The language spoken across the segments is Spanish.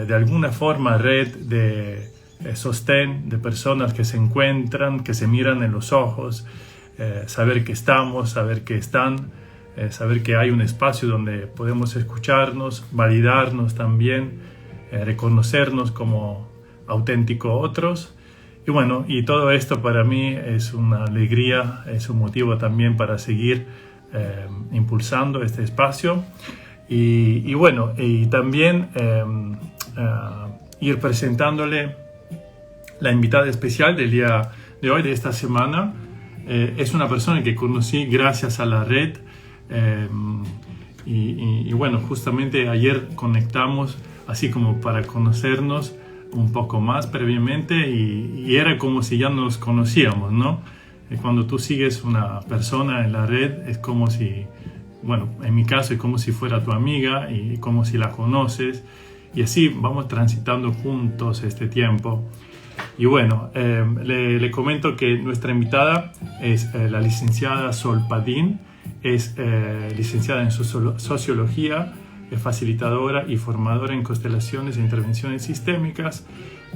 de alguna forma red de sostén, de personas que se encuentran, que se miran en los ojos, saber que estamos, saber que están, saber que hay un espacio donde podemos escucharnos, validarnos también, reconocernos como auténticos otros. Y bueno, y todo esto para mí es una alegría, es un motivo también para seguir impulsando este espacio. Y bueno, y también ir presentándole la invitada especial del día de hoy, de esta semana. Es una persona que conocí gracias a la red. Y bueno, justamente ayer conectamos así como para conocernos un poco más previamente y era como si ya nos conocíamos, ¿no? Cuando tú sigues una persona en la red es como si, bueno, en mi caso es como si fuera tu amiga y como si la conoces y así vamos transitando juntos este tiempo. Y bueno, le comento que nuestra invitada es la licenciada Sol Padín, es licenciada en Sociología, es facilitadora y formadora en constelaciones e intervenciones sistémicas,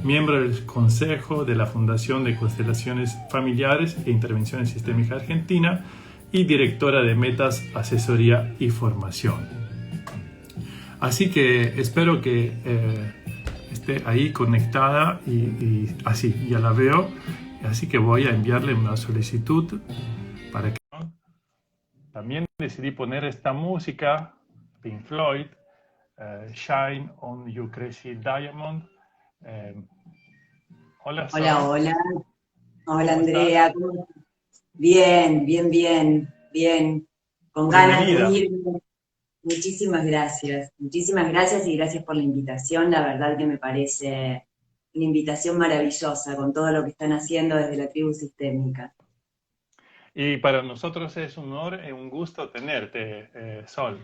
miembro del Consejo de la Fundación de Constelaciones Familiares e Intervenciones Sistémicas Argentina y directora de Metas, Asesoría y Formación. Así que espero que esté ahí conectada y así, ya la veo. Así que voy a enviarle una solicitud para que... También decidí poner esta música, Pink Floyd, Shine on You Crazy Diamond. Eh, Hola Hola, Sol, hola. Hola ¿cómo estás? Andrea. Bien, bien, bien, bien. Con ganas de Bienvenida. irme. Muchísimas gracias y gracias por la invitación. La verdad que me parece una invitación maravillosa con todo lo que están haciendo desde la tribu sistémica. Y para nosotros es un honor y un gusto tenerte, Sol.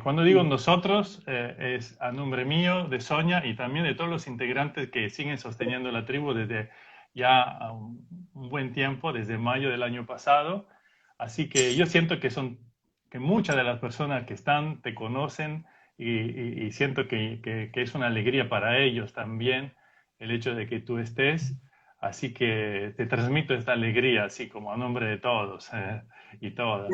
Cuando digo nosotros, es a nombre mío, de Sonia y también de todos los integrantes que siguen sosteniendo la tribu desde ya un buen tiempo, desde mayo del año pasado. Así que yo siento que muchas de las personas que están te conocen y siento que es una alegría para ellos también el hecho de que tú estés. Así que te transmito esta alegría, así como a nombre de todos y todas.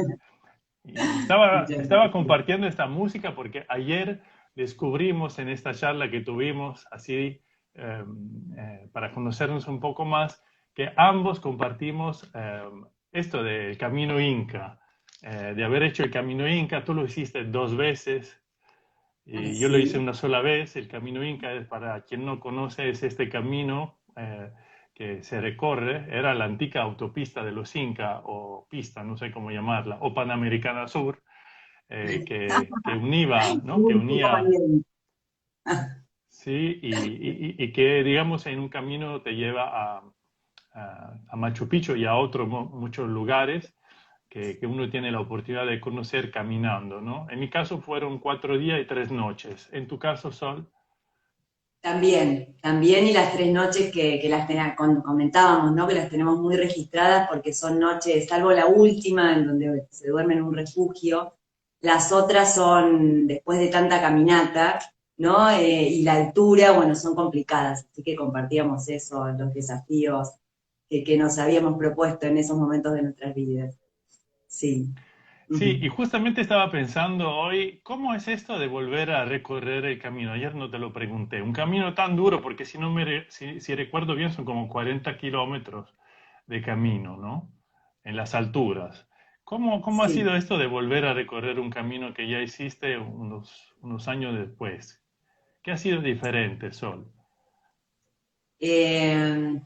Y Muchas estaba gracias. compartiendo esta música porque ayer descubrimos en esta charla que tuvimos, así para conocernos un poco más, que ambos compartimos esto del camino Inca, de haber hecho el camino Inca. Tú lo hiciste 2 veces y yo lo hice Así. una sola vez. El camino Inca, para quien no conoce, es este camino que se recorre. Era la antigua autopista de los Incas, o pista, no sé cómo llamarla, o Panamericana Sur, que unía, ¿no? Que Un poco unía, valiente. sí, y que, digamos, en un camino te lleva a Machu Picchu y a otros muchos lugares que uno tiene la oportunidad de conocer caminando, ¿no? En mi caso fueron 4 días y 3 noches. En tu caso, Sol. También, y las 3 noches que comentábamos, ¿no? Que las tenemos muy registradas porque son noches, salvo la última, en donde se duerme en un refugio, las otras son después de tanta caminata, ¿no? Y la altura, bueno, son complicadas, así que compartíamos eso, los desafíos que nos habíamos propuesto en esos momentos de nuestras vidas. Sí. Sí, Ujú. y justamente estaba pensando hoy, ¿cómo es esto de volver a recorrer el camino? Ayer no te lo pregunté. Un camino tan duro, porque si no si recuerdo bien, son como 40 kilómetros de camino, ¿no? En las alturas. ¿Cómo ha Sí. sido esto de volver a recorrer un camino que ya hiciste unos años después? ¿Qué ha sido diferente, Sol?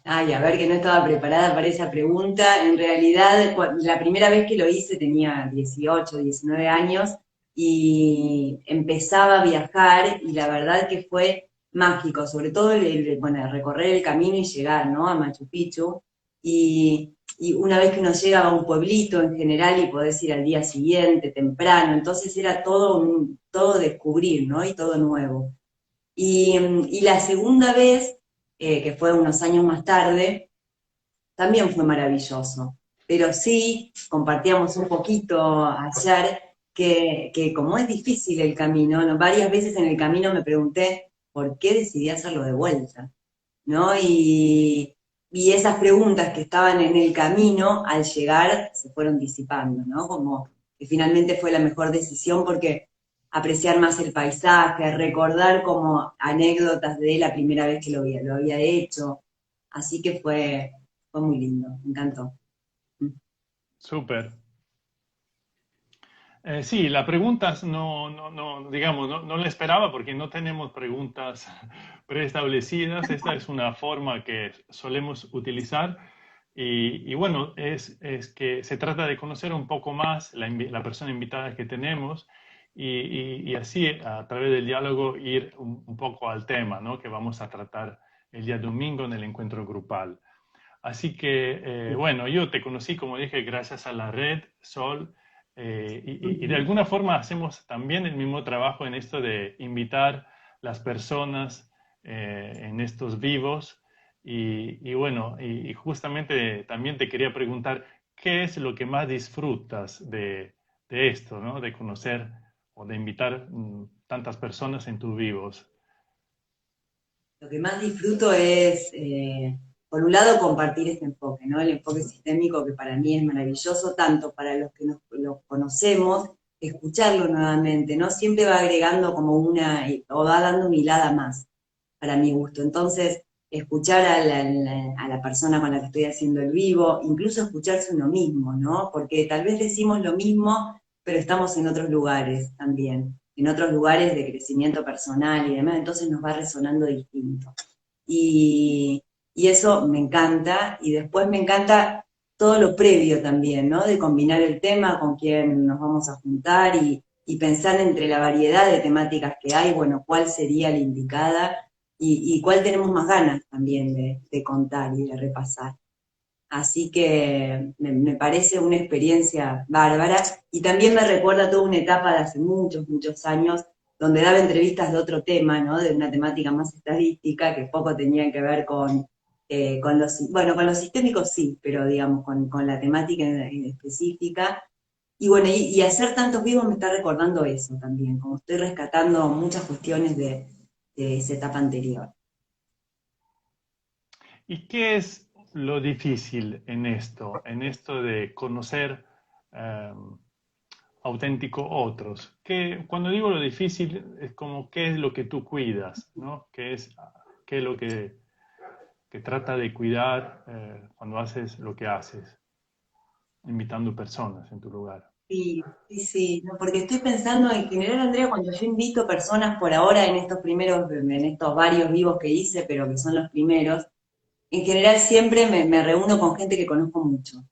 A ver, que no estaba preparada para esa pregunta. En realidad, la primera vez que lo hice tenía 18, 19 años y empezaba a viajar y la verdad que fue mágico, sobre todo bueno, recorrer el camino y llegar, ¿no? A Machu Picchu. Y una vez que uno llega a un pueblito en general y podés ir al día siguiente, temprano, entonces era todo descubrir, ¿no? Y todo nuevo. Y la segunda vez, que fue unos años más tarde, también fue maravilloso. Pero sí, compartíamos un poquito ayer que como es difícil el camino, ¿no? Varias veces en el camino me pregunté, ¿por qué decidí hacerlo de vuelta? ¿No? Y esas preguntas que estaban en el camino, al llegar, se fueron disipando, ¿no? Como que finalmente fue la mejor decisión porque apreciar más el paisaje, recordar como anécdotas de la primera vez que lo había hecho. Así que fue muy lindo, me encantó. Súper. Sí, la pregunta digamos, no la esperaba porque no tenemos preguntas preestablecidas. Esta es una forma que solemos utilizar y bueno, es que se trata de conocer un poco más la persona invitada que tenemos y así a través del diálogo ir un poco al tema, ¿no? Que vamos a tratar el día domingo en el encuentro grupal. Así que, bueno, yo te conocí, como dije, gracias a la red Sol, y de alguna forma hacemos también el mismo trabajo en esto de invitar las personas en estos vivos. Y bueno, y justamente también te quería preguntar, ¿qué es lo que más disfrutas de esto, ¿no? De conocer o de invitar tantas personas en tus vivos? Lo que más disfruto es, por un lado, compartir este enfoque, ¿no? El enfoque sistémico que para mí es maravilloso, tanto para los que lo conocemos, escucharlo nuevamente, ¿no? Siempre va agregando como o va dando una hilada más, para mi gusto. Entonces, escuchar a la persona con la que estoy haciendo el vivo, incluso escucharse uno mismo, ¿no? Porque tal vez decimos lo mismo, pero estamos en otros lugares también, en otros lugares de crecimiento personal y demás, entonces nos va resonando distinto. Y, y eso me encanta, y después me encanta todo lo previo también, ¿no? De combinar el tema con quién nos vamos a juntar y pensar entre la variedad de temáticas que hay, bueno, cuál sería la indicada y cuál tenemos más ganas también de contar y de repasar. Así que me parece una experiencia bárbara y también me recuerda toda una etapa de hace muchos, muchos años donde daba entrevistas de otro tema, ¿no? De una temática más estadística que poco tenía que ver bueno, con los sistémicos sí, pero digamos, con la temática en específica. Y bueno, y hacer tantos vivos me está recordando eso también, como estoy rescatando muchas cuestiones de esa etapa anterior. ¿Y qué es lo difícil en esto de conocer eh, auténtico otros? Cuando digo lo difícil, es como qué es lo que tú cuidas, ¿no? Qué es lo que trata de cuidar cuando haces lo que haces, invitando personas en tu lugar. Sí, sí, sí, no, porque estoy pensando en general, Andrea, cuando yo invito personas por ahora en estos varios vivos que hice, pero que son los primeros, en general siempre me reúno con gente que conozco mucho,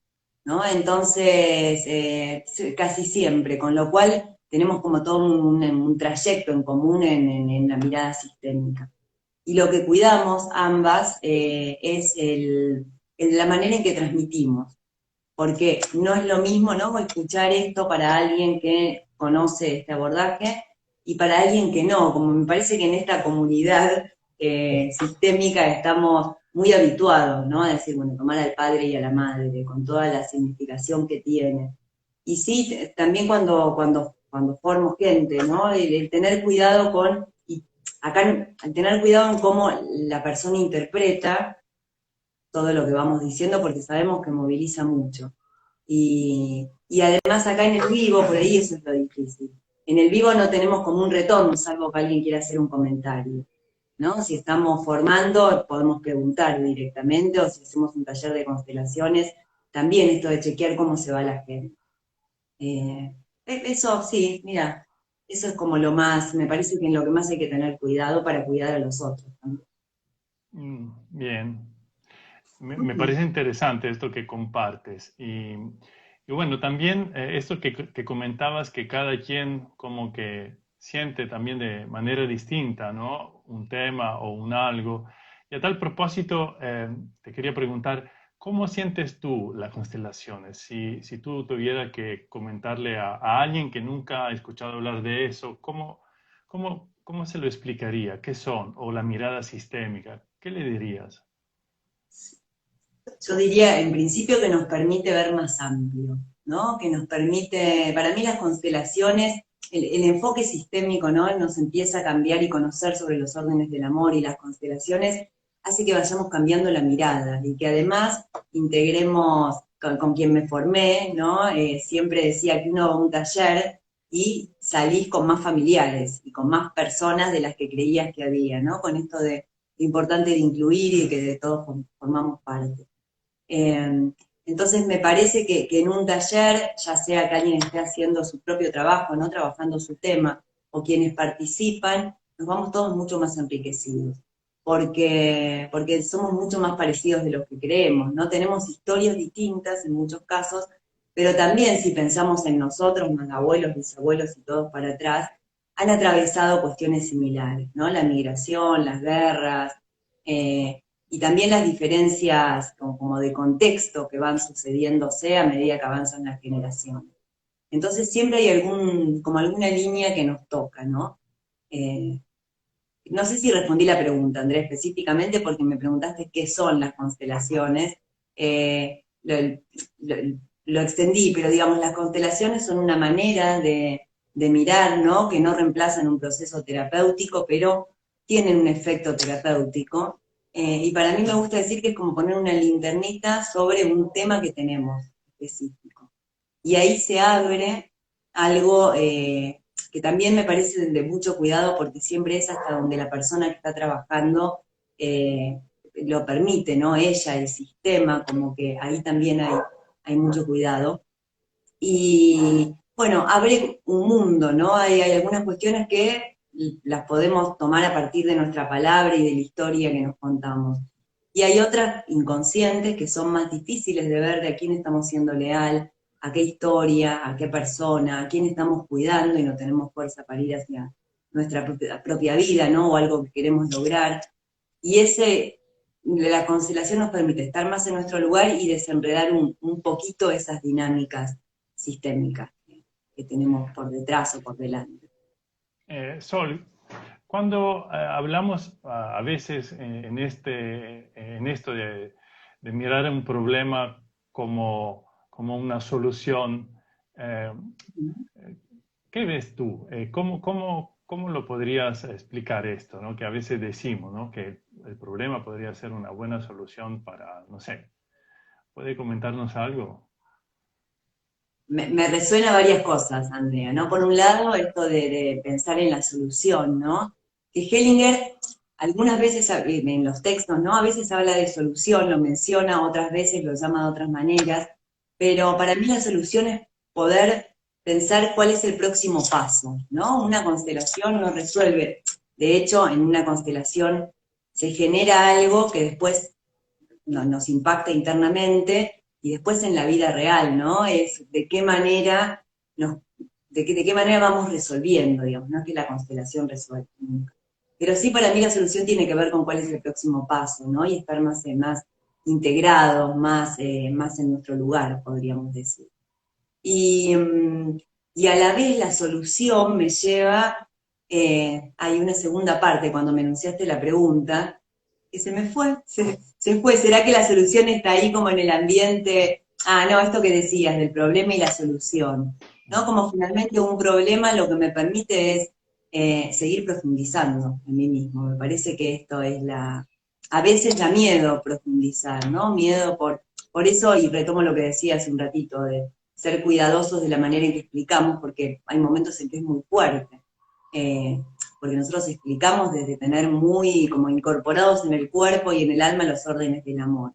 ¿no? Entonces, sí, casi siempre, con lo cual tenemos como todo un trayecto en común en la mirada sistémica. Y lo que cuidamos ambas es la manera en que transmitimos porque no es lo mismo, ¿no? Escuchar esto para alguien que conoce este abordaje y para alguien que no, como me parece que en esta comunidad sistémica estamos muy habituados, ¿no? A decir, bueno, tomar al padre y a la madre, con toda la significación que tiene. Y sí, también cuando formo gente, ¿no? El tener cuidado y acá, al tener cuidado en cómo la persona interpreta todo lo que vamos diciendo, porque sabemos que moviliza mucho. Y además acá en el vivo, por ahí eso es lo difícil. En el vivo no tenemos como un retorno, salvo que alguien quiera hacer un comentario. ¿No? Si estamos formando, podemos preguntar directamente, o si hacemos un taller de constelaciones, también esto de chequear cómo se va la gente. Eso sí, mira, eso es como lo más, me parece que en lo que más hay que tener cuidado para cuidar a los otros también. Bien, me parece interesante esto que compartes. Y bueno, también esto que comentabas, que cada quien como que siente también de manera distinta, ¿no? Un tema o un algo. Y a tal propósito, te quería preguntar, ¿cómo sientes tú las constelaciones? Si tú tuvieras que comentarle a alguien que nunca ha escuchado hablar de eso, ¿cómo se lo explicaría? ¿Qué son? O la mirada sistémica, ¿qué le dirías? Yo diría, en principio, que nos permite ver más amplio, ¿no? Que nos permite, para mí las constelaciones el enfoque sistémico, ¿no? Nos empieza a cambiar y conocer sobre los órdenes del amor y las constelaciones, hace que vayamos cambiando la mirada y que además integremos con quien me formé, ¿no? Siempre decía que uno va a un taller y salís con más familiares y con más personas de las que creías que había, ¿no? Con esto de lo importante de incluir y que de todos formamos parte. Entonces me parece que en un taller, ya sea que alguien esté haciendo su propio trabajo, ¿no? Trabajando su tema, o quienes participan, nos vamos todos mucho más enriquecidos, porque somos mucho más parecidos de lo que creemos, ¿no? Tenemos historias distintas en muchos casos, pero también si pensamos en nosotros, más abuelos, bisabuelos y todos para atrás, han atravesado cuestiones similares, ¿no? La migración, las guerras, y también las diferencias como de contexto que van sucediéndose a medida que avanzan las generaciones. Entonces siempre hay como alguna línea que nos toca, ¿no? Eh, no sé si respondí la pregunta, Andrés, específicamente porque me preguntaste qué son las constelaciones. Lo, lo extendí, pero digamos, las constelaciones son una manera de mirar, ¿no? Que no reemplazan un proceso terapéutico, pero tienen un efecto terapéutico. Y para mí me gusta decir que es como poner una linternita sobre un tema que tenemos específico. Y ahí se abre algo que también me parece de mucho cuidado porque siempre es hasta donde la persona que está trabajando lo permite, ¿no? Ella, el sistema, como que ahí también hay mucho cuidado. Y bueno, abre un mundo, ¿no? Hay algunas cuestiones que las podemos tomar a partir de nuestra palabra y de la historia que nos contamos. Y hay otras inconscientes que son más difíciles de ver de a quién estamos siendo leal, a qué historia, a qué persona, a quién estamos cuidando y no tenemos fuerza para ir hacia nuestra propia vida, ¿no? O algo que queremos lograr. Y la constelación nos permite estar más en nuestro lugar y desenredar un poquito esas dinámicas sistémicas que tenemos por detrás o por delante. Sol, cuando hablamos a veces en esto de mirar un problema como una solución, eh, ¿qué ves tú? ¿Cómo lo podrías explicar esto, ¿no? Que a veces decimos, ¿no? Que el problema podría ser una buena solución para, no sé, ¿puede comentarnos algo? Me resuena varias cosas, Andrea, ¿no? Por un lado, esto de pensar en la solución, ¿no? Que Hellinger algunas veces en los textos, ¿no? A veces habla de solución, lo menciona, otras veces lo llama de otras maneras, pero para mí la solución es poder pensar cuál es el próximo paso, ¿no? Una constelación no resuelve. De hecho, en una constelación se genera algo que después nos impacta internamente y después en la vida real, ¿no? Es de qué manera de qué manera vamos resolviendo, digamos, no es que la constelación resuelve nunca. Pero sí para mí la solución tiene que ver con cuál es el próximo paso, ¿no? Y estar más integrados, más en nuestro lugar, podríamos decir. Y, y a la vez la solución me lleva, hay una segunda parte cuando me enunciaste la pregunta, que se me fue, se fue. ¿Será que la solución está ahí como en el ambiente? Ah, no, esto que decías, del problema y la solución. ¿No? Como finalmente un problema lo que me permite es seguir profundizando en mí mismo. Me parece que esto es a veces da miedo profundizar, ¿no? Miedo por eso, y retomo lo que decía hace un ratito, de ser cuidadosos de la manera en que explicamos, porque hay momentos en que es muy fuerte. Porque nosotros explicamos desde tener muy como incorporados en el cuerpo y en el alma los órdenes del amor,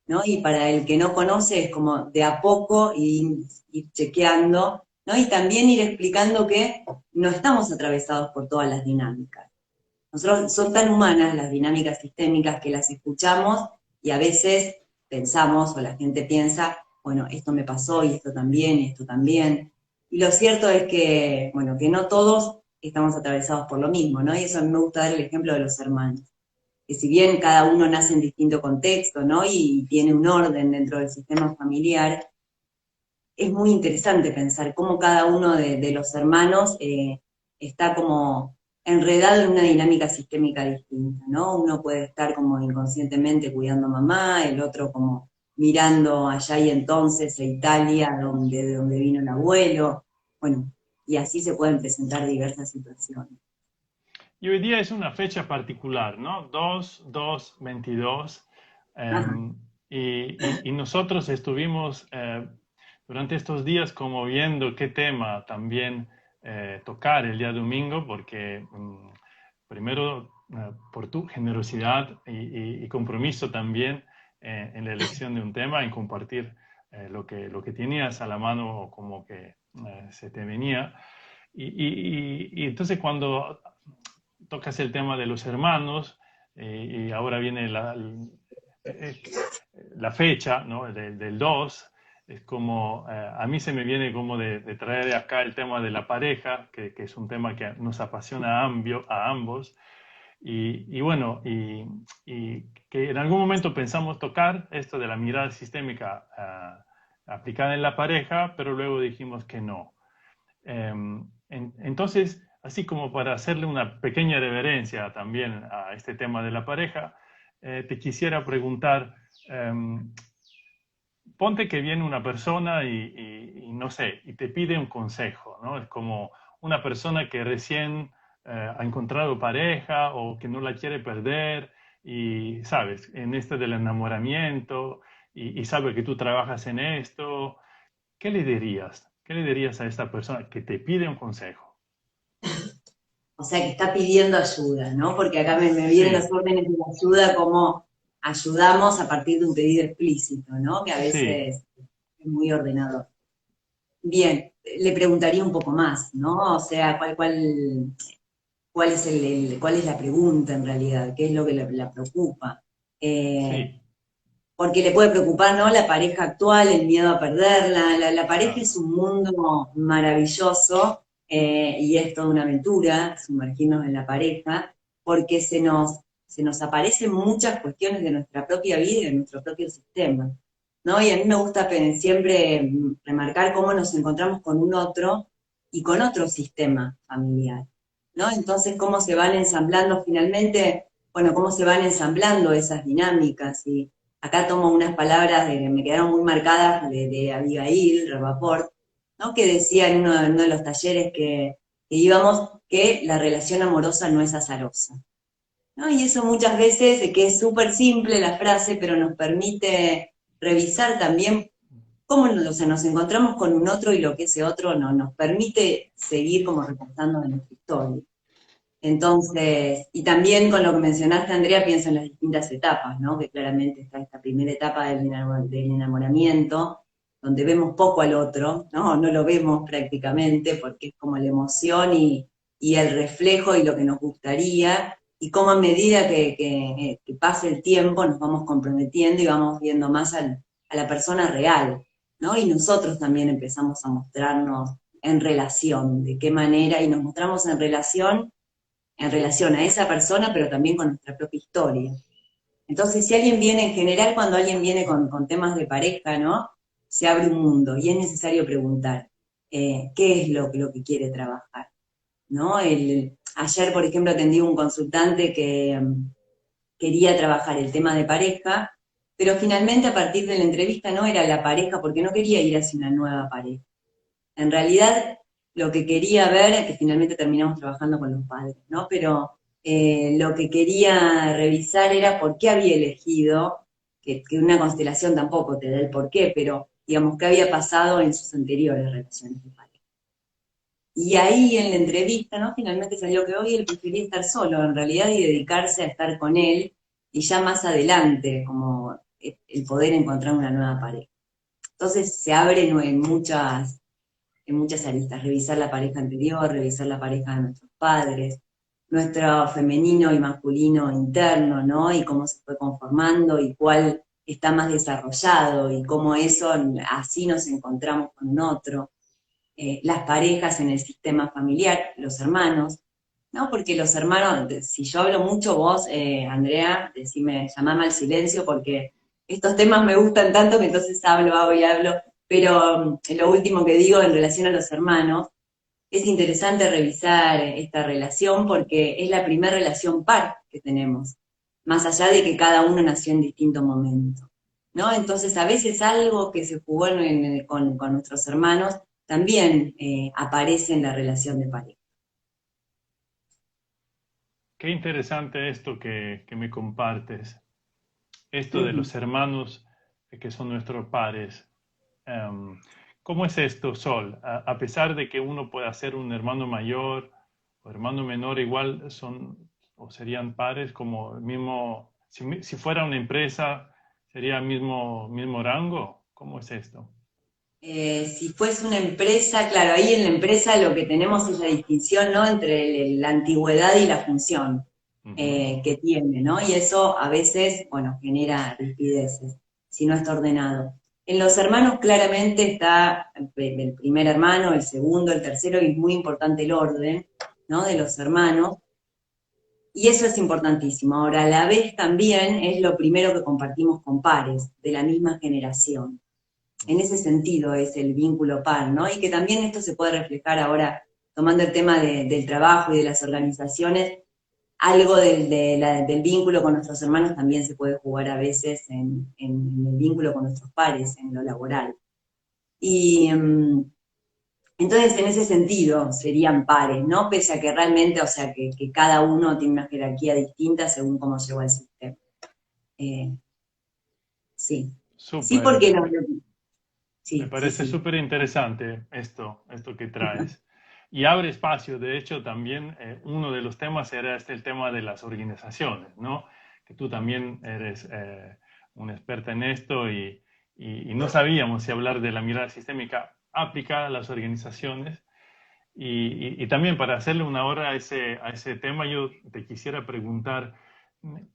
¿no? Y para el que no conoce es como de a poco ir chequeando, ¿no? Y también ir explicando que no estamos atravesados por todas las dinámicas. Nosotros son tan humanas las dinámicas sistémicas que las escuchamos y a veces pensamos o la gente piensa, bueno, esto me pasó y esto también, y esto también. Y lo cierto es que, bueno, que no todos estamos atravesados por lo mismo, ¿no? Y eso a mí me gusta dar el ejemplo de los hermanos. Que si bien cada uno nace en distinto contexto, ¿no? Y tiene un orden dentro del sistema familiar, es muy interesante pensar cómo cada uno de los hermanos está como enredado en una dinámica sistémica distinta, ¿no? Uno puede estar como inconscientemente cuidando a mamá, el otro como mirando allá y entonces a Italia, de donde vino el abuelo, bueno, y así se pueden presentar diversas situaciones. Y hoy día es una fecha particular, ¿no? 2/2/22. Ajá. Y nosotros estuvimos durante estos días como viendo qué tema también tocar el día domingo, porque primero por tu generosidad y compromiso también en la elección de un tema, en compartir lo que tenías a la mano como que se te venía. Y entonces cuando tocas el tema de los hermanos, y ahora viene eh, la fecha, ¿no? Del 2, es como, a mí se me viene como de traer acá el tema de la pareja, que es un tema que nos apasiona a ambos, y bueno, y que en algún momento pensamos tocar esto de la mirada sistémica aplicada en la pareja, pero luego dijimos que no. Entonces, así como para hacerle una pequeña reverencia también a este tema de la pareja, te quisiera preguntar, ponte que viene una persona y no sé, y te pide un consejo, ¿no? Es como una persona que recién ha encontrado pareja o que no la quiere perder y, sabes, en este del enamoramiento y sabe que tú trabajas en esto. ¿Qué le dirías? ¿Qué le dirías a esta persona que te pide un consejo? O sea, que está pidiendo ayuda, ¿no? Porque acá me vienen Sí, las órdenes de ayuda como ayudamos a partir de un pedido explícito, ¿no? Que a sí, veces es muy ordenador. Bien, le preguntaría un poco más, ¿no? O sea, cuál es la pregunta en realidad, qué es lo que la preocupa. Eh, sí, Porque le puede preocupar, ¿no? La pareja actual, el miedo a perderla. La pareja claro. es un mundo maravilloso y es toda una aventura sumergirnos en la pareja, porque se nos aparecen muchas cuestiones de nuestra propia vida y de nuestro propio sistema, ¿no? Y a mí me gusta siempre remarcar cómo nos encontramos con un otro y con otro sistema familiar, ¿no? Entonces, cómo se van ensamblando finalmente, bueno, cómo se van ensamblando esas dinámicas y acá tomo unas palabras que me quedaron muy marcadas de Abigail Rapaport, ¿no? Que decía en uno de los talleres que íbamos que la relación amorosa no es azarosa, ¿no? Y eso muchas veces, que es súper simple la frase, pero nos permite revisar también cómo o sea, nos encontramos con un otro y lo que ese otro no, nos permite seguir como reportando de nuestra historia. Entonces, y también con lo que mencionaste, Andrea, pienso en las distintas etapas, ¿no? Que claramente está esta primera etapa del enamoramiento, donde vemos poco al otro, ¿no? No lo vemos prácticamente porque es como la emoción y el reflejo y lo que nos gustaría, y cómo a medida que pase el tiempo nos vamos comprometiendo y vamos viendo más a la persona real, ¿no? Y nosotros también empezamos a mostrarnos en relación, de qué manera, y nos mostramos en relación a esa persona, pero también con nuestra propia historia. Entonces, si alguien viene, en general, cuando alguien viene con temas de pareja, ¿no? Se abre un mundo y es necesario preguntar qué es lo que quiere trabajar, ¿no? Ayer, por ejemplo, atendí a un consultante que quería trabajar el tema de pareja, pero finalmente a partir de la entrevista no era la pareja, porque no quería ir hacia una nueva pareja. En realidad, lo que quería ver, que finalmente terminamos trabajando con los padres, ¿no? Pero lo que quería revisar era por qué había elegido, que una constelación tampoco te da el por qué, pero digamos, qué había pasado en sus anteriores relaciones de pareja. Y ahí en la entrevista, ¿no? Finalmente salió que hoy él prefería estar solo, en realidad, y dedicarse a estar con él, y ya más adelante, como el poder encontrar una nueva pareja. Entonces se abren en muchas aristas, revisar la pareja anterior, revisar la pareja de nuestros padres, nuestro femenino y masculino interno, ¿no? Y cómo se fue conformando y cuál está más desarrollado y cómo eso, así nos encontramos con un otro. Las parejas en el sistema familiar, los hermanos, ¿no? Porque los hermanos, si yo hablo mucho, vos, Andrea, decime, llamame al silencio porque estos temas me gustan tanto que entonces hablo y hablo, pero lo último que digo en relación a los hermanos, es interesante revisar esta relación porque es la primera relación par que tenemos, más allá de que cada uno nació en distinto momento, ¿no? Entonces, a veces algo que se jugó con nuestros hermanos también aparece en la relación de pareja. Qué interesante esto que me compartes. Esto de Ujú. los hermanos que son nuestros pares. Em, ¿Cómo es esto, Sol? A pesar de que uno pueda ser un hermano mayor o hermano menor, igual son o serían pares como el mismo, si fuera una empresa, sería mismo rango. ¿Cómo es esto? Si fuese una empresa, claro, ahí en la empresa lo que tenemos es la distinción, ¿no? Entre la antigüedad y la función Ujú. que tiene, ¿no? Y eso a veces, bueno, genera rispideces si no está ordenado. En los hermanos claramente está el primer hermano, el segundo, el tercero, y es muy importante el orden, ¿no? De los hermanos. Y eso es importantísimo. Ahora, a la vez también es lo primero que compartimos con pares de la misma generación. En ese sentido es el vínculo par, ¿no? Y que también esto se puede reflejar ahora, tomando el tema del trabajo y de las organizaciones, algo del vínculo con nuestros hermanos también se puede jugar a veces en el vínculo con nuestros pares, en lo laboral. Y entonces, en ese sentido, serían pares, ¿no? Pese a que realmente, o sea, que cada uno tiene una jerarquía distinta según cómo llegó al sistema. Eh, sí. Sí, Súper. porque no, Me sí, sí, parece sí. súper interesante esto que traes. Y abre espacio, de hecho, también uno de los temas era el tema de las organizaciones, ¿no? Que tú también eres una experta en esto y no sabíamos si hablar de la mirada sistémica aplicada a las organizaciones. Y también para hacerle una hora a ese tema, yo te quisiera preguntar,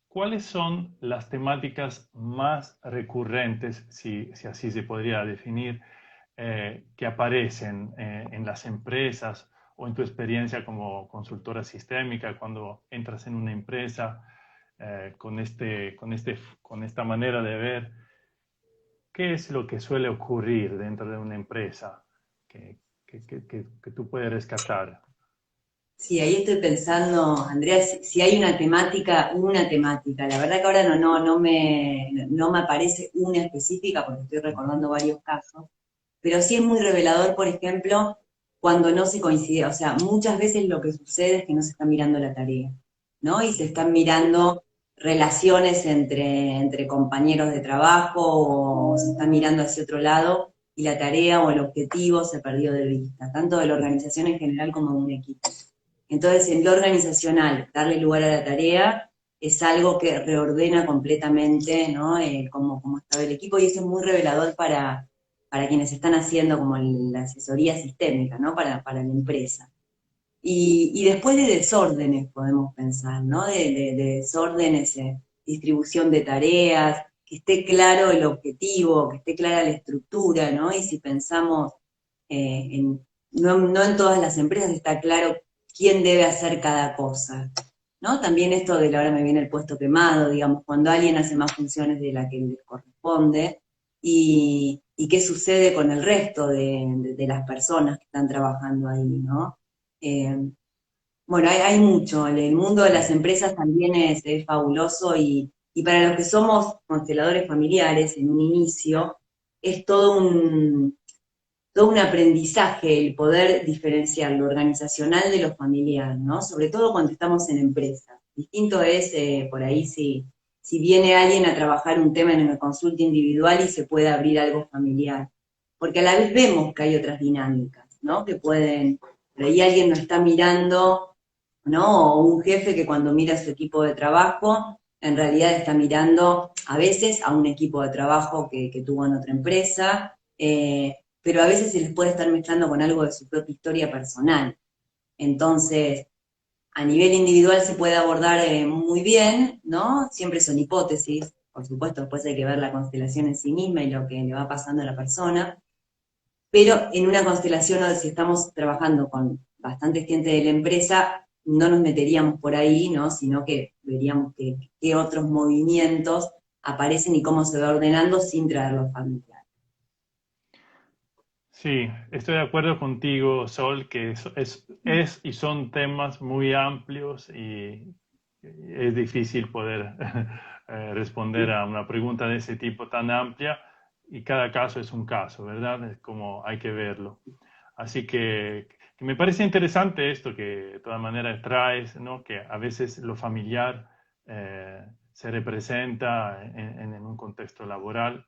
¿cuáles son las temáticas más recurrentes, si así se podría definir, que aparecen en las empresas o en tu experiencia como consultora sistémica cuando entras en una empresa con esta manera de ver? ¿Qué es lo que suele ocurrir dentro de una empresa que, que tú puedes rescatar? Sí, ahí estoy pensando, Andrea, si hay una temática. La verdad que ahora no me aparece una específica porque estoy recordando varios casos, pero sí es muy revelador, por ejemplo, cuando no se coincide. O sea, muchas veces lo que sucede es que no se está mirando la tarea, ¿no? Y se están mirando relaciones entre compañeros de trabajo o se está mirando hacia otro lado y la tarea o el objetivo se perdió de vista, tanto de la organización en general como de un equipo. Entonces, en lo organizacional, darle lugar a la tarea es algo que reordena completamente, ¿no? Cómo estaba el equipo y eso es muy revelador para quienes están haciendo como la asesoría sistémica, ¿no? Para la empresa. Y después de desórdenes podemos pensar, ¿no? De desórdenes, distribución de tareas, que esté claro el objetivo, que esté clara la estructura, ¿no? Y si pensamos no en todas las empresas está claro quién debe hacer cada cosa, ¿no? También esto de ahora me viene el puesto quemado, digamos, cuando alguien hace más funciones de la que les corresponde y qué sucede con el resto de las personas que están trabajando ahí, ¿no? Eh, bueno, hay mucho. El mundo de las Sí. empresas también es fabuloso y para los que somos consteladores familiares en un inicio, es todo un aprendizaje el poder diferenciar lo organizacional de lo familiar, ¿no? Sobre todo cuando estamos en empresas. Distinto es por ahí si viene alguien a trabajar un tema en una consulta individual y se puede abrir algo familiar. Porque a la vez vemos que hay otras dinámicas, ¿no? Que pueden, por ahí alguien nos está mirando, ¿no? O un jefe que cuando mira a su equipo de trabajo, en realidad está mirando a veces a un equipo de trabajo que tuvo en otra empresa, pero a veces se les puede estar mezclando con algo de su propia historia personal. Entonces, a nivel individual se puede abordar muy bien, ¿no? Siempre son hipótesis, por supuesto, después hay que ver la constelación en sí misma y lo que le va pasando a la persona, pero en una constelación o si estamos trabajando con bastante gente de la empresa, no nos meteríamos por ahí, ¿no? Sino que veríamos qué otros movimientos aparecen y cómo se va ordenando sin traerlos familiares. Sí, estoy de acuerdo contigo, Sol, que es y son temas muy amplios y es difícil poder responder a una pregunta de ese tipo tan amplia y cada caso es un caso, ¿verdad? Es como hay que verlo. Así que me parece interesante esto que de todas maneras traes, ¿no? Que a veces lo familiar se representa en un contexto laboral,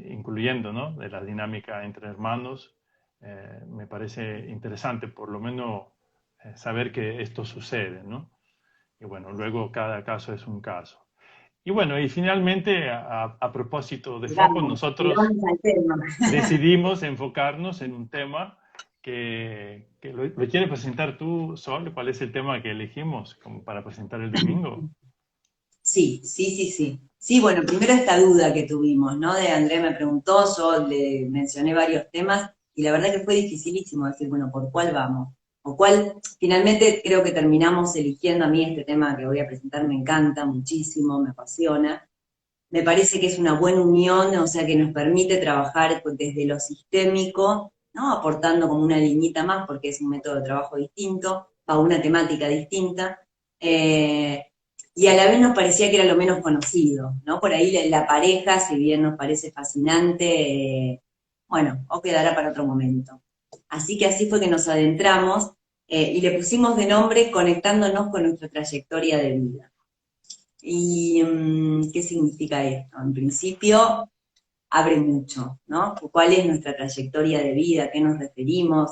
incluyendo, ¿no? De la dinámica entre hermanos. Me parece interesante, por lo menos, saber que esto sucede, ¿no? Y bueno, luego cada caso es un caso. Y bueno, y finalmente, a propósito de foco, nosotros Llegamos al tema. decidimos enfocarnos en un tema que lo quieres presentar tú, Sol. ¿Cuál es el tema que elegimos como para presentar el domingo? Sí, sí, sí, sí. Sí, bueno, primero esta duda que tuvimos, ¿no? De Andrea me preguntó, yo le mencioné varios temas y la verdad que fue dificilísimo decir, bueno, ¿por cuál vamos? O cuál, finalmente creo que terminamos eligiendo a mí este tema que voy a presentar, me encanta muchísimo, me apasiona. Me parece que es una buena unión, o sea, que nos permite trabajar desde lo sistémico, ¿no? Aportando como una liñita más, porque es un método de trabajo distinto, para una temática distinta. Eh, y a la vez nos parecía que era lo menos conocido, ¿no? Por ahí la pareja, si bien nos parece fascinante, bueno, o quedará para otro momento. Así que así fue que nos adentramos y le pusimos de nombre Conectándonos con nuestra trayectoria de vida. ¿Y qué significa esto? En principio, abre mucho, ¿no? ¿Cuál es nuestra trayectoria de vida? ¿A qué nos referimos?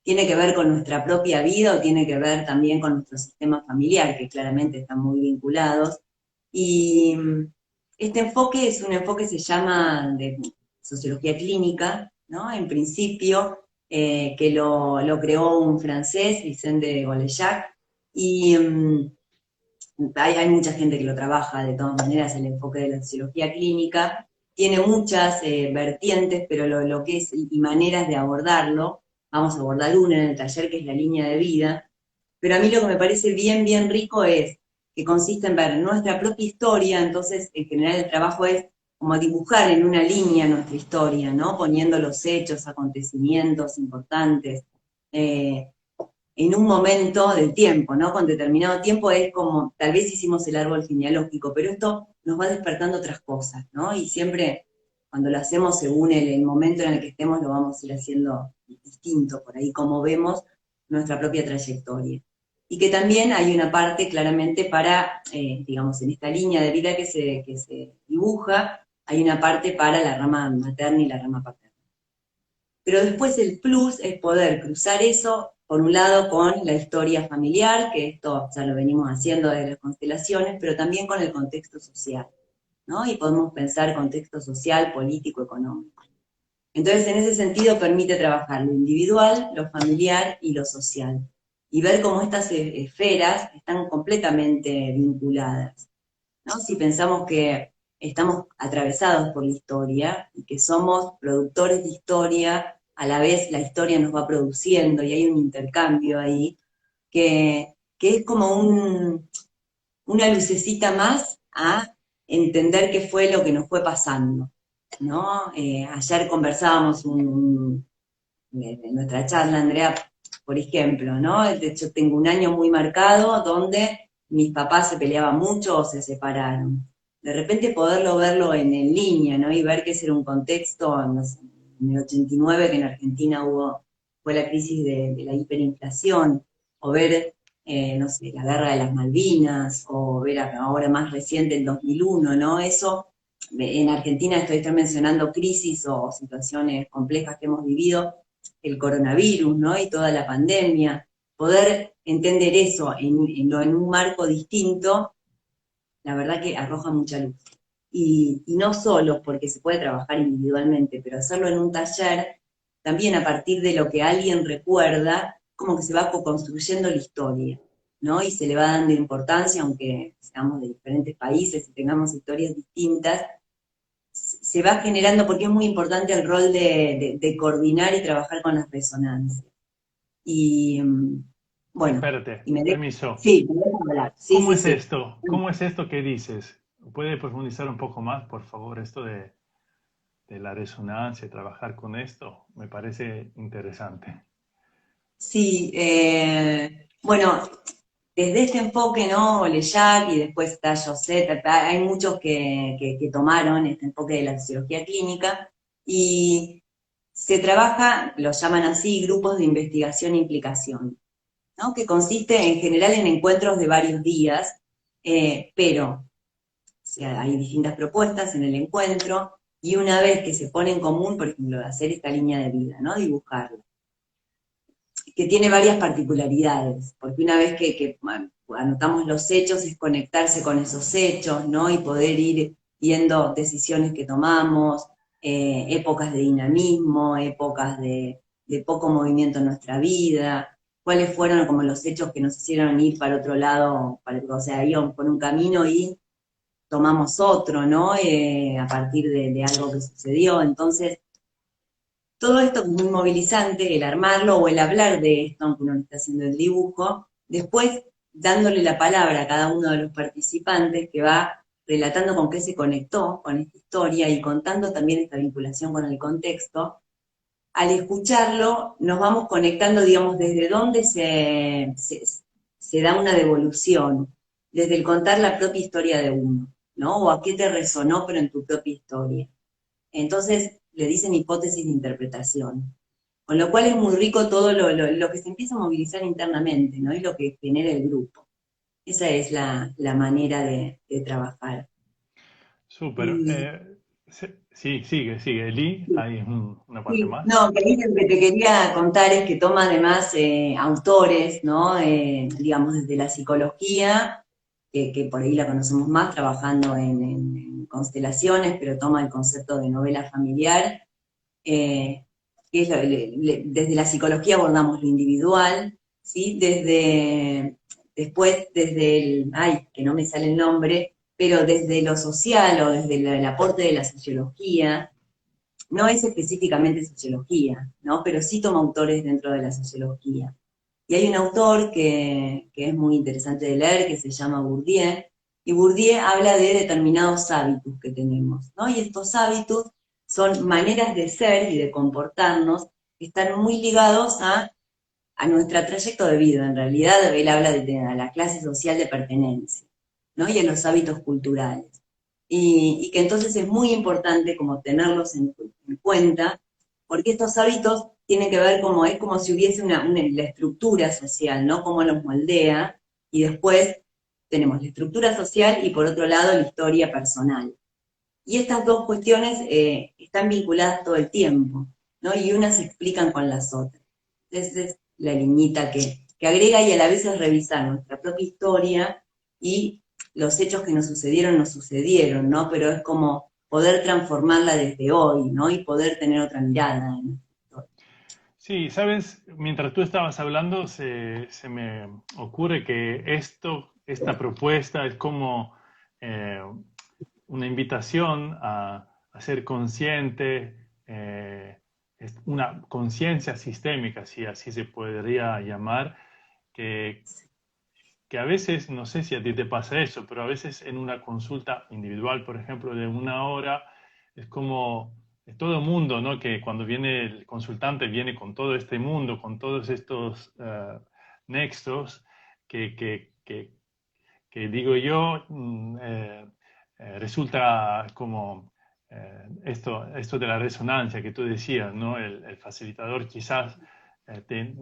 ¿Tiene que ver con nuestra propia vida o tiene que ver también con nuestro sistema familiar, que claramente están muy vinculados? Y este enfoque es un enfoque que se llama de sociología clínica, ¿no? En principio, que lo creó un francés, Vicente Golejac, y hay mucha gente que lo trabaja de todas maneras, el enfoque de la sociología clínica, tiene muchas vertientes, pero lo que es y maneras de abordarlo, vamos a abordar una en el taller que es la línea de vida, pero a mí lo que me parece bien, bien rico es que consiste en ver nuestra propia historia, entonces en general el trabajo es como dibujar en una línea nuestra historia, ¿no? Poniendo los hechos, acontecimientos importantes, eh, en un momento del tiempo, ¿no? Con determinado tiempo es como, tal vez hicimos el árbol genealógico, pero esto nos va despertando otras cosas, ¿no? Y siempre cuando lo hacemos según el momento en el que estemos, lo vamos a ir haciendo distinto, por ahí como vemos nuestra propia trayectoria. Y que también hay una parte claramente para, digamos, en esta línea de vida que se dibuja, hay una parte para la rama materna y la rama paterna. Pero después el plus es poder cruzar eso, por un lado, con la historia familiar, que esto ya lo venimos haciendo desde las constelaciones, pero también con el contexto social, ¿no? Y podemos pensar contexto social, político, económico. Entonces, en ese sentido, permite trabajar lo individual, lo familiar y lo social. Y ver cómo estas esferas están completamente vinculadas, ¿no? Si pensamos que estamos atravesados por la historia y que somos productores de historia, a la vez la historia nos va produciendo y hay un intercambio ahí, que es como una lucecita más a entender qué fue lo que nos fue pasando, ¿no? Ayer conversábamos en nuestra charla, Andrea, por ejemplo, ¿no? De hecho, tengo un año muy marcado donde mis papás se peleaban mucho o se separaron. De repente poderlo verlo en línea, ¿no? Y ver que ese era un contexto, no sé, en el 89 que en Argentina fue la crisis de la hiperinflación, o ver, no sé, la guerra de las Malvinas, o ver ahora más reciente el 2001, ¿no? Eso, en Argentina estoy mencionando crisis o situaciones complejas que hemos vivido, el coronavirus, ¿no? Y toda la pandemia, poder entender eso en un marco distinto, la verdad que arroja mucha luz. Y no solo porque se puede trabajar individualmente, pero hacerlo en un taller, también a partir de lo que alguien recuerda, como que se va construyendo la historia, ¿no? Y se le va dando importancia, aunque seamos de diferentes países y tengamos historias distintas, se va generando, porque es muy importante el rol de coordinar y trabajar con las resonancias. Y bueno, Espérate, y me dejo, permiso. sí, me dejo hablar, sí, ¿Cómo sí, es sí. esto? ¿Cómo es esto que dices? ¿Puede profundizar un poco más, por favor, esto de la resonancia, trabajar con esto? Me parece interesante. Sí, bueno, desde este enfoque, ¿no? Lejac y después está José, hay muchos que tomaron este enfoque de la sociología clínica y se trabaja, lo llaman así, grupos de investigación e implicación, ¿no? Que consiste en general en encuentros de varios días, pero o sea, hay distintas propuestas en el encuentro, y una vez que se pone en común, por ejemplo, hacer esta línea de vida, ¿no? Dibujarla, que tiene varias particularidades, porque una vez que anotamos los hechos es conectarse con esos hechos, ¿no? Y poder ir viendo decisiones que tomamos, épocas de dinamismo, épocas de poco movimiento en nuestra vida, cuáles fueron como los hechos que nos hicieron ir para otro lado, o sea, íbamos por un camino y tomamos otro, ¿no? A partir de algo que sucedió. Entonces, todo esto es muy movilizante, el armarlo o el hablar de esto, aunque uno no está haciendo el dibujo, después dándole la palabra a cada uno de los participantes que va relatando con qué se conectó con esta historia y contando también esta vinculación con el contexto. Al escucharlo, nos vamos conectando, digamos, desde dónde se da una devolución, desde el contar la propia historia de uno, ¿no? O a qué te resonó, pero en tu propia historia. Entonces le dicen hipótesis de interpretación. Con lo cual es muy rico todo lo que se empieza a movilizar internamente, ¿no? Y lo que genera el grupo. Esa es la manera de trabajar. Súper. Y, Sí, sigue. Eli, hay una parte sí, más. no, que lo que te quería contar es que toma además autores, ¿no? Digamos, desde la psicología, que por ahí la conocemos más, trabajando en constelaciones, pero toma el concepto de novela familiar, eh, que es desde la psicología abordamos lo individual, ¿sí? Después desde ay, que no me sale el nombre, pero desde lo social o desde el aporte de la sociología, no es específicamente sociología, ¿no? Pero sí toma autores dentro de la sociología. Y hay un autor que es muy interesante de leer, que se llama Bourdieu, y Bourdieu habla de determinados hábitos que tenemos, ¿no? Y estos hábitos son maneras de ser y de comportarnos que están muy ligados a nuestro trayecto de vida. En realidad, él habla a la clase social de pertenencia, ¿no? Y a los hábitos culturales. Y que entonces es muy importante como tenerlos en cuenta, porque estos hábitos tienen que ver como, es como si hubiese la estructura social, ¿no? Cómo los moldea, y después tenemos la estructura social y por otro lado la historia personal. Y estas dos cuestiones están vinculadas todo el tiempo, ¿no? Y unas se explican con las otras. Esa es la liñita que agrega, y a la vez es revisar nuestra propia historia y los hechos que nos sucedieron, ¿no? Pero es como poder transformarla desde hoy, ¿no? Y poder tener otra mirada en nuestra historia. Sí, sabes, mientras tú estabas hablando, se me ocurre que esta propuesta es como eh, una invitación a ser consciente, es una conciencia sistémica, si así se podría llamar, que, que a veces, no sé si a ti te pasa eso, pero a veces en una consulta individual, por ejemplo, de una hora, es como todo el mundo, ¿no? Que cuando viene el consultante viene con todo este mundo, con todos estos nexos que, que, que, que digo yo, resulta como esto de la resonancia que tú decías, ¿no? El facilitador quizás eh,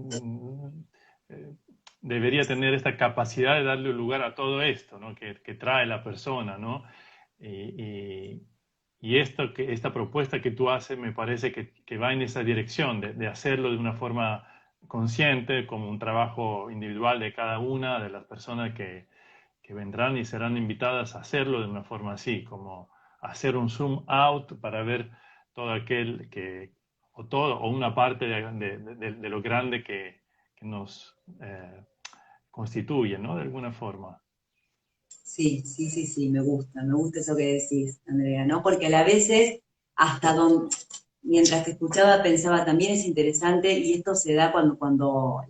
debería tener esta capacidad de darle lugar a todo esto, ¿no? Que trae la persona, ¿no? Y, y esta propuesta que tú haces me parece que va en esa dirección, de hacerlo de una forma consciente, como un trabajo individual de cada una de las personas que vendrán y serán invitadas a hacerlo de una forma así, como hacer un zoom out para ver todo aquel o todo, o una parte de lo grande que nos constituye, ¿no? De alguna forma. Sí, sí, sí, sí, me gusta eso que decís, Andrea, ¿no? Porque a la vez es hasta donde, mientras te escuchaba pensaba también es interesante, y esto se da cuando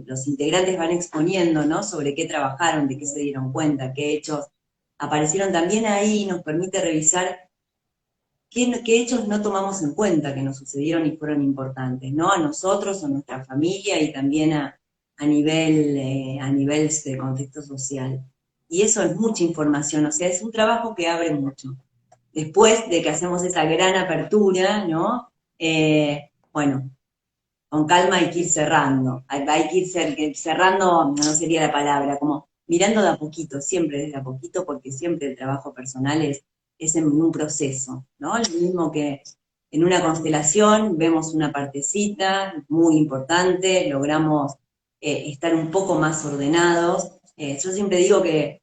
los integrantes van exponiendo, ¿no? Sobre qué trabajaron, de qué se dieron cuenta, qué hechos aparecieron también ahí, nos permite revisar qué hechos no tomamos en cuenta que nos sucedieron y fueron importantes, ¿no? A nosotros, a nuestra familia y también a nivel de contexto social. Y eso es mucha información, o sea, es un trabajo que abre mucho. Después de que hacemos esa gran apertura, ¿no? Bueno, con calma hay que ir cerrando, hay que ir cerrando, no sería la palabra, como mirando de a poquito, siempre desde a poquito, porque siempre el trabajo personal es en un proceso, ¿no? Lo mismo que en una constelación vemos una partecita muy importante, logramos estar un poco más ordenados. Yo siempre digo que,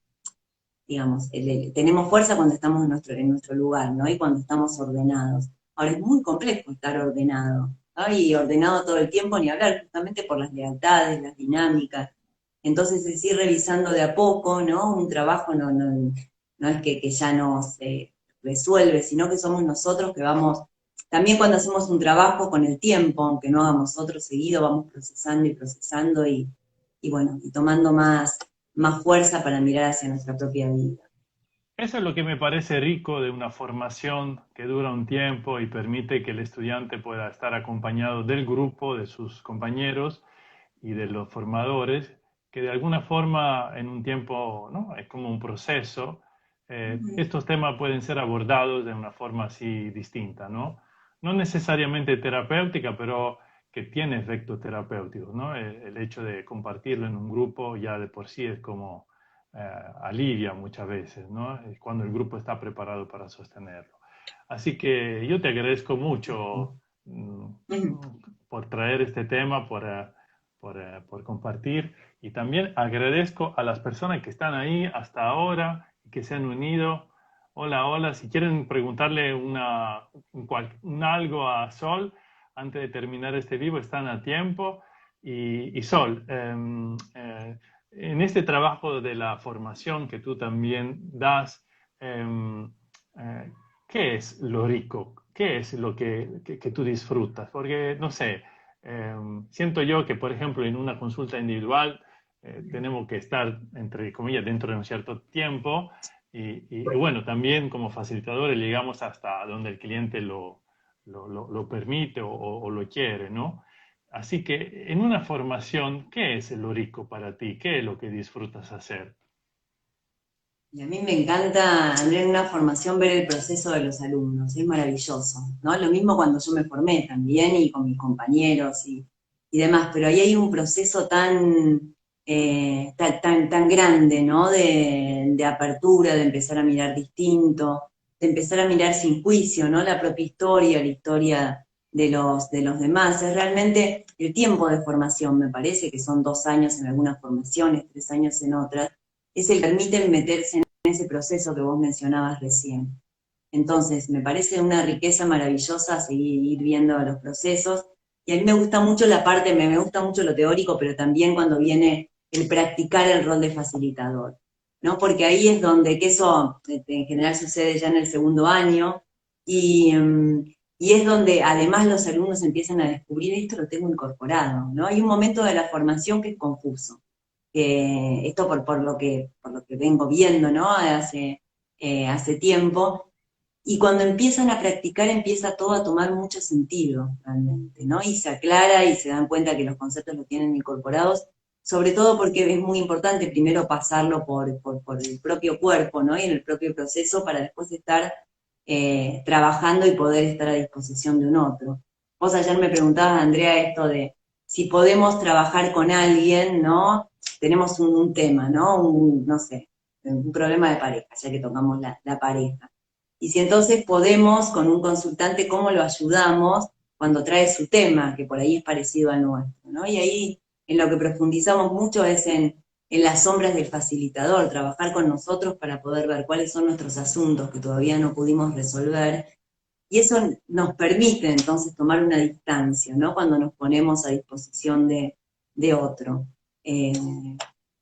digamos, tenemos fuerza cuando estamos en nuestro lugar, ¿no? Y cuando estamos ordenados. Ahora es muy complejo estar ordenado, ¿no? Y ordenado todo el tiempo, ni hablar, justamente por las lealtades, las dinámicas. Entonces es ir revisando de a poco, ¿no? Un trabajo no es que ya nos resuelve, sino que somos nosotros que vamos, también cuando hacemos un trabajo con el tiempo, aunque no hagamos otro seguido, vamos procesando y procesando y bueno, y tomando más fuerza para mirar hacia nuestra propia vida. Eso es lo que me parece rico de una formación que dura un tiempo y permite que el estudiante pueda estar acompañado del grupo, de sus compañeros y de los formadores, que de alguna forma en un tiempo, ¿no? Es como un proceso. Estos temas pueden ser abordados de una forma así distinta, ¿no? No necesariamente terapéutica, pero que tiene efectos terapéuticos, ¿no? El hecho de compartirlo en un grupo ya de por sí es como alivia muchas veces, ¿no? Es cuando el grupo está preparado para sostenerlo. Así que yo te agradezco mucho por traer este tema, por compartir y también agradezco a las personas que están ahí hasta ahora y que se han unido. Hola, hola, si quieren preguntarle un algo a Sol antes de terminar este vivo, están a tiempo. Y Sol, en este trabajo de la formación que tú también das, eh, ¿qué es lo rico? ¿Qué es lo que tú disfrutas? Porque, no sé, siento yo que, por ejemplo, en una consulta individual tenemos que estar, entre comillas, dentro de un cierto tiempo y bueno, también como facilitadores llegamos hasta donde el cliente lo permite o lo quiere, ¿no? Así que en una formación, ¿qué es lo rico para ti? ¿Qué es lo que disfrutas hacer? Y a mí me encanta, André, en una formación ver el proceso de los alumnos, es maravilloso, ¿no? Lo mismo cuando yo me formé también y con mis compañeros y demás, pero ahí hay un proceso tan grande, ¿no? De apertura, de empezar a mirar distinto, de empezar a mirar sin juicio, ¿no? La propia historia, la historia de los demás. Es realmente el tiempo de formación, me parece, que son 2 años en algunas formaciones, 3 años en otras, es el que permite meterse en ese proceso que vos mencionabas recién. Entonces, me parece una riqueza maravillosa seguir ir viendo los procesos. Y a mí me gusta mucho la parte, me gusta mucho lo teórico, pero también cuando viene el practicar el rol de facilitador, ¿no? Porque ahí es donde, que eso en general sucede ya en el segundo año, y, y es donde además los alumnos empiezan a descubrir esto lo tengo incorporado, ¿no? Hay un momento de la formación que es confuso, que esto por lo que vengo viendo, ¿no? Hace tiempo, y cuando empiezan a practicar empieza todo a tomar mucho sentido realmente, ¿no? Y se aclara y se dan cuenta que los conceptos los tienen incorporados, sobre todo porque es muy importante primero pasarlo por el propio cuerpo, ¿no? Y en el propio proceso para después estar trabajando y poder estar a disposición de un otro. Vos ayer me preguntabas, Andrea, esto de si podemos trabajar con alguien, ¿no? Tenemos un tema, ¿no? No sé, un problema de pareja, ya que tocamos la pareja. Y si entonces podemos, con un consultante, cómo lo ayudamos cuando trae su tema, que por ahí es parecido al nuestro, ¿no? Y ahí en lo que profundizamos mucho es en las sombras del facilitador, trabajar con nosotros para poder ver cuáles son nuestros asuntos que todavía no pudimos resolver. Y eso nos permite entonces tomar una distancia, ¿no? Cuando nos ponemos a disposición de otro. Eh,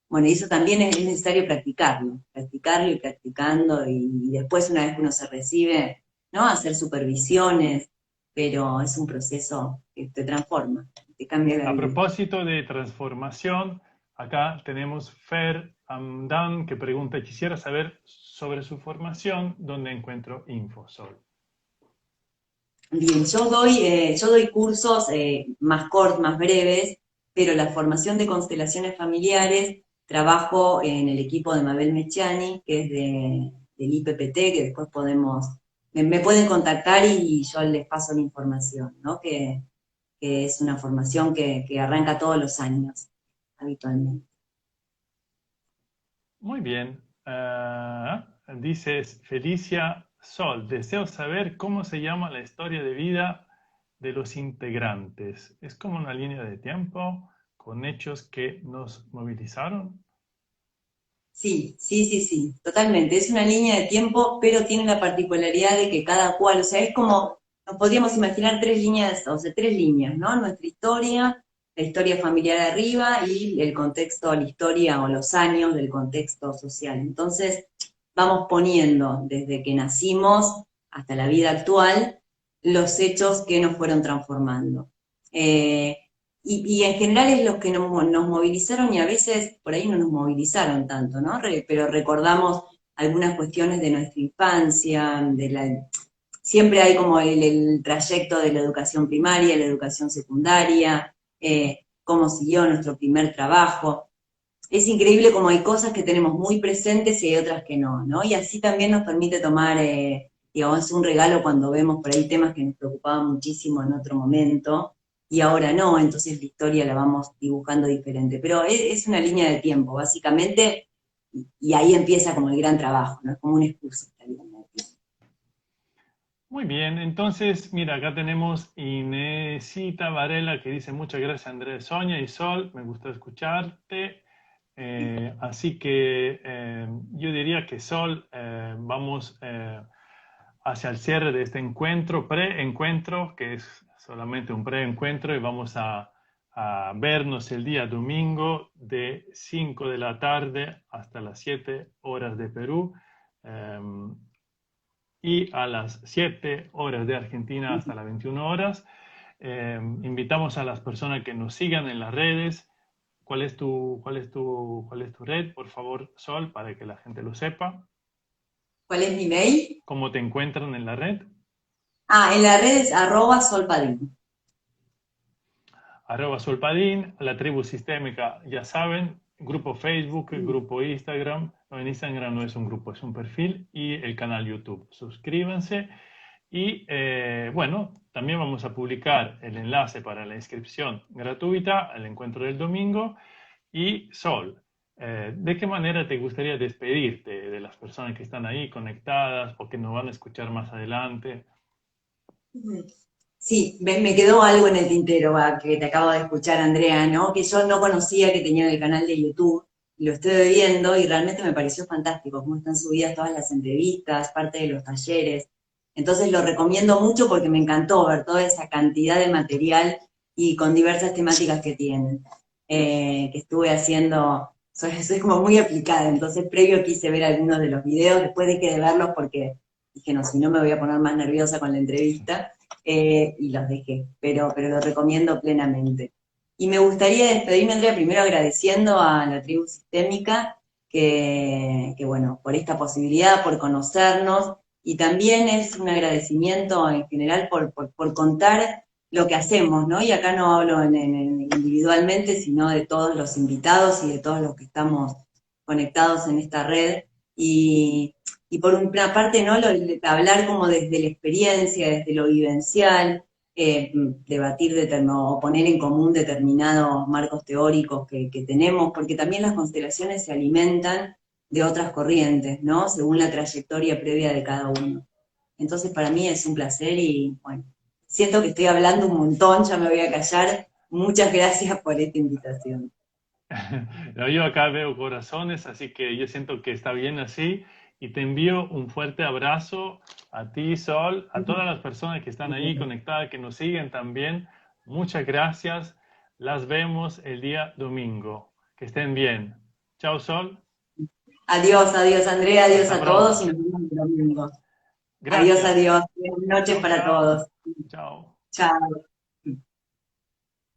bueno, y eso también es necesario practicarlo y practicando, y después una vez que uno se recibe, ¿no? Hacer supervisiones, pero es un proceso que te transforma, te cambia la A vida. propósito de transformación, acá tenemos Fer Amdan que pregunta, quisiera saber sobre su formación, ¿dónde encuentro Infosol? Bien, yo doy cursos más cortos, más breves, pero la formación de constelaciones familiares, trabajo en el equipo de Mabel Mecciani, que es del IPPT, que después podemos me pueden contactar y yo les paso la información, ¿no? Que es una formación que arranca todos los años, habitualmente. Muy bien. Dices, Felicia Sol, deseo saber cómo se llama la historia de vida de los integrantes. ¿Es como una línea de tiempo con hechos que nos movilizaron? Sí, sí, sí, sí, totalmente. Es una línea de tiempo, pero tiene la particularidad de que cada cual, o sea, es como, nos podríamos imaginar tres líneas, o sea, tres líneas, ¿no? Nuestra historia, la historia familiar arriba y el contexto, la historia o los años del contexto social. Entonces, vamos poniendo desde que nacimos hasta la vida actual los hechos que nos fueron transformando. Eh, y en general es los que nos movilizaron y a veces por ahí no nos movilizaron tanto, ¿no? Pero recordamos algunas cuestiones de nuestra infancia, siempre hay como el trayecto de la educación primaria, la educación secundaria, cómo siguió nuestro primer trabajo. Es increíble como hay cosas que tenemos muy presentes y hay otras que no, ¿no? Y así también nos permite tomar, digamos, un regalo cuando vemos por ahí temas que nos preocupaban muchísimo en otro momento y ahora no, entonces la historia la vamos dibujando diferente. Pero es una línea de tiempo, básicamente, y ahí empieza como el gran trabajo, ¿no? Es como una excusa esta línea de tiempo. Muy bien, entonces, mira, acá tenemos Inesita Varela que dice muchas gracias Andrés, Sonia y Sol, me gustó escucharte. Así que yo diría que Sol, vamos hacia el cierre de este encuentro, pre-encuentro, que es solamente un pre-encuentro y vamos a vernos el día domingo de 5 de la tarde hasta las 7 horas de Perú. Y a las 7 horas de Argentina hasta las 21 horas. Invitamos a las personas que nos sigan en las redes. ¿Cuál es tu red? Por favor, Sol, para que la gente lo sepa. ¿Cuál es mi mail? ¿Cómo te encuentran en la red? En las redes @solpadín. @solpadín, la tribu sistémica, ya saben, grupo Facebook, grupo Instagram. No, en Instagram no es un grupo, es un perfil y el canal YouTube. Suscríbanse. Y bueno, también vamos a publicar el enlace para la inscripción gratuita al encuentro del domingo. Y Sol, ¿de qué manera te gustaría despedirte de las personas que están ahí conectadas o que nos van a escuchar más adelante? Sí, me quedó algo en el tintero, que te acabo de escuchar, Andrea, ¿no? Que yo no conocía que tenían el canal de YouTube, lo estoy viendo y realmente me pareció fantástico cómo están subidas todas las entrevistas, parte de los talleres. Entonces lo recomiendo mucho porque me encantó ver toda esa cantidad de material y con diversas temáticas que tienen. Que estuve haciendo, soy como muy aplicada, entonces previo quise ver algunos de los videos, después dejé de verlos porque dije, no, si no me voy a poner más nerviosa con la entrevista y los dejé, pero lo recomiendo plenamente. Y me gustaría despedirme, Andrea, primero agradeciendo a la tribu sistémica, bueno, por esta posibilidad, por conocernos, y también es un agradecimiento en general por contar lo que hacemos, ¿no? Y acá no hablo individualmente, sino de todos los invitados y de todos los que estamos conectados en esta red. Y por una parte, ¿no? Hablar como desde la experiencia, desde lo vivencial, debatir o poner en común determinados marcos teóricos que tenemos, porque también las constelaciones se alimentan de otras corrientes, ¿no? Según la trayectoria previa de cada uno. Entonces, para mí es un placer y, bueno, siento que estoy hablando un montón, ya me voy a callar. Muchas gracias por esta invitación. Yo acá veo corazones, así que yo siento que está bien así. Y te envío un fuerte abrazo a ti, Sol, a todas las personas que están ahí conectadas, que nos siguen también. Muchas gracias. Las vemos el día domingo. Que estén bien. Chao, Sol. Adiós, adiós, Andrea, adiós Hasta a todos y pronto. nos vemos el domingo. Adiós, Gracias. adiós. Buenas noches Chao, para chao. todos. Chao. Chao.